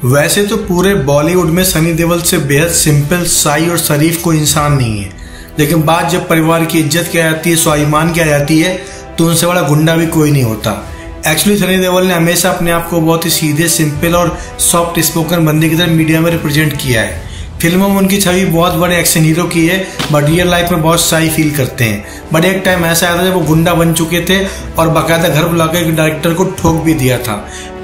वैसे तो पूरे बॉलीवुड में सनी देओल से बेहद सिंपल, साई और शरीफ कोई इंसान नहीं है, लेकिन बात जब परिवार की इज्जत की आ जाती है, स्वाभिमान की आ जाती है, तो उनसे बड़ा गुंडा भी कोई नहीं होता। एक्चुअली सनी देओल ने हमेशा अपने आप को बहुत ही सीधे, सिंपल और सॉफ्ट स्पोकन बंदे की तरह मीडिया में रिप्रेजेंट किया है। फिल्मों में उनकी छवि बहुत बड़े एक्शन हीरो की है, बट रियल लाइफ में बहुत शाई फील करते हैं। बट एक टाइम ऐसा आया था जब वो गुंडा बन चुके थे और बाकायदा घर बुलाकर एक डायरेक्टर को ठोक भी दिया था।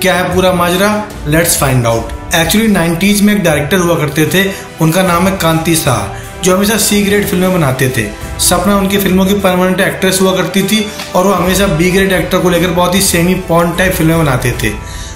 क्या है पूरा माजरा, let's find out. Actually 90s में एक डायरेक्टर हुआ करते थे, उनका नाम है कांति शाह, जो हमेशा सी ग्रेड फिल्में बनाते थे। सपना उनकी फिल्मों की परमानेंट एक्ट्रेस हुआ करती थी और वो हमेशा बी ग्रेड एक्टर को लेकर बहुत ही सेमी पॉर्न टाइप फिल्में बनाते थे।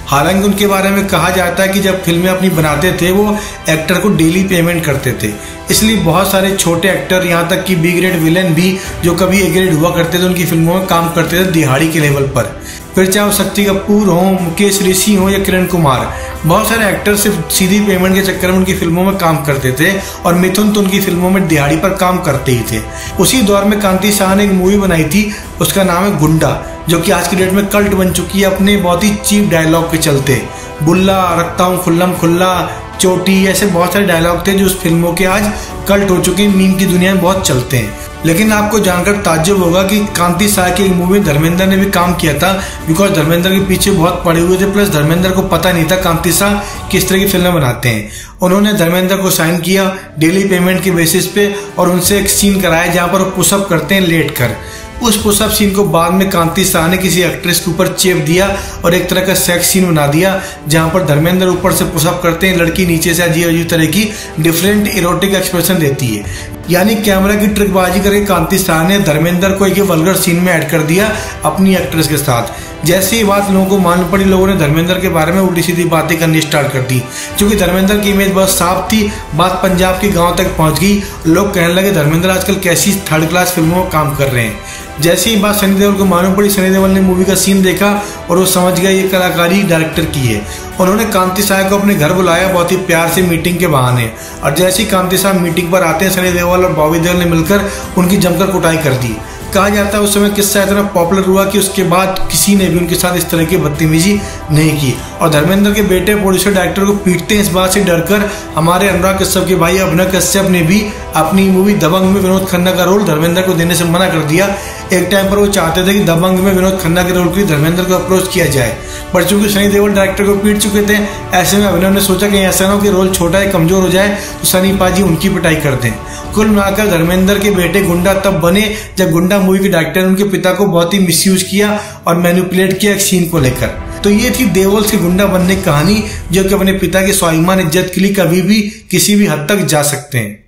हालांकि उनके बारे में कहा जाता है कि जब फिल्में अपनी बनाते थे वो एक्टर को डेली पेमेंट करते थे, इसलिए बहुत सारे छोटे एक्टर, यहाँ तक कि बी ग्रेड विलेन भी जो कभी ए ग्रेड हुआ करते थे, उनकी फिल्मों में काम करते थे दिहाड़ी के लेवल पर। फिर चाहे वो शक्ति कपूर हो, मुकेश ऋषि हो या किरण कुमार, बहुत सारे एक्टर सिर्फ सीधी पेमेंट के चक्कर में उनकी फिल्मों में काम करते थे और मिथुन तो उनकी फिल्मों में दिहाड़ी पर काम करते ही थे। उसी दौर में कांति शाह ने एक मूवी बनाई थी, उसका नाम है गुंडा, जो कि आज की डेट में कल्ट बन चुकी है अपने बहुत ही चीप डायलॉग के चलते। बुल्ला रखता हूँ खुल्लम खुल्ला, चोटी, ऐसे बहुत सारे डायलॉग थे जो उस फिल्मों के आज कल्ट हो चुके हैं, मीम की दुनिया में बहुत चलते हैं। लेकिन आपको जानकर ताज्जुब होगा कि कांति शाह की एक मूवी में धर्मेंद्र ने भी काम किया था, बिकॉज धर्मेंद्र के पीछे बहुत पड़े हुए थे, प्लस धर्मेंद्र को पता नहीं था कांति शाह किस तरह की फिल्में बनाते हैं। उन्होंने धर्मेंद्र को साइन किया डेली पेमेंट के बेसिस पे और उनसे एक सीन कराया जहां पर वो पुशअप करते हैं लेट कर। उस पुशअप सीन को बाद में कांति शाह ने किसी एक्ट्रेस के ऊपर चेप दिया और एक तरह का सेक्स सीन बना दिया, जहां पर धर्मेंद्र ऊपर से पुशअप करते हैं, लड़की नीचे से अजीब अजीब तरह की डिफरेंट इरोटिक एक्सप्रेशन देती है। यानी कैमरा की ट्रिकबाजी करके कांति शाह ने धर्मेंद्र को एक वल्गर सीन में ऐड कर दिया अपनी एक्ट्रेस के साथ। जैसे ही बात लोगों को मालूम पड़ी, लोगों ने धर्मेंद्र के बारे में उल्टी सीधी बातें करनी स्टार्ट कर दी। क्योंकि धर्मेंद्र की इमेज बहुत साफ थी, बात पंजाब के गांव तक पहुंच गई। लोग कहने लगे धर्मेंद्र आजकल कैसी थर्ड क्लास फिल्मों में काम कर रहे हैं। जैसे ही बात सनी देओल को मालूम पड़ी, सनी देओल ने मूवी का सीन देखा और वो समझ गया ये कलाकारी डायरेक्टर की है। उन्होंने कांति शाह को अपने घर बुलाया बहुत ही प्यार से मीटिंग के बहाने, और जैसे ही कांति शाह मीटिंग पर आते हैं, सनी देओल और बॉबी देओल ने मिलकर उनकी जमकर कुटाई कर दी। कहा जाता है उस समय किस्सा इतना पॉपुलर हुआ कि उसके बाद किसी ने भी उनके साथ इस तरह की बदतमीजी नहीं की। और धर्मेंद्र के बेटे प्रोड्यूसर डायरेक्टर को पीटते हैं इस बात से डरकर। हमारे अनुराग कश्यप के भाई अभिनव कश्यप ने भी अपनी मूवी दबंग में विनोद खन्ना का रोल धर्मेंद्र को देने से मना कर दिया। एक टाइम पर वो चाहते थे कि दबंग में विनोद खन्ना के रोल के लिए धर्मेंद्र को अप्रोच किया जाए, पर चूंकि सनी देओल डायरेक्टर को पीट चुके थे, ऐसे में अभिनव ने सोचा कि ऐसा ना हो कि रोल छोटा है, कमजोर हो जाए, तो सनी पाजी उनकी पिटाई कर दें। कुल मिलाकर धर्मेंद्र के बेटे गुंडा तब बने जब गुंडा मूवी के डायरेक्टर ने उनके पिता को बहुत ही मिसयूज किया और मैनिपुलेट किया एक सीन को लेकर। तो ये थी देओल से गुंडा बनने की कहानी, जो कि अपने पिता के स्वाभिमान इज्जत के लिए कभी भी किसी भी हद तक जा सकते हैं।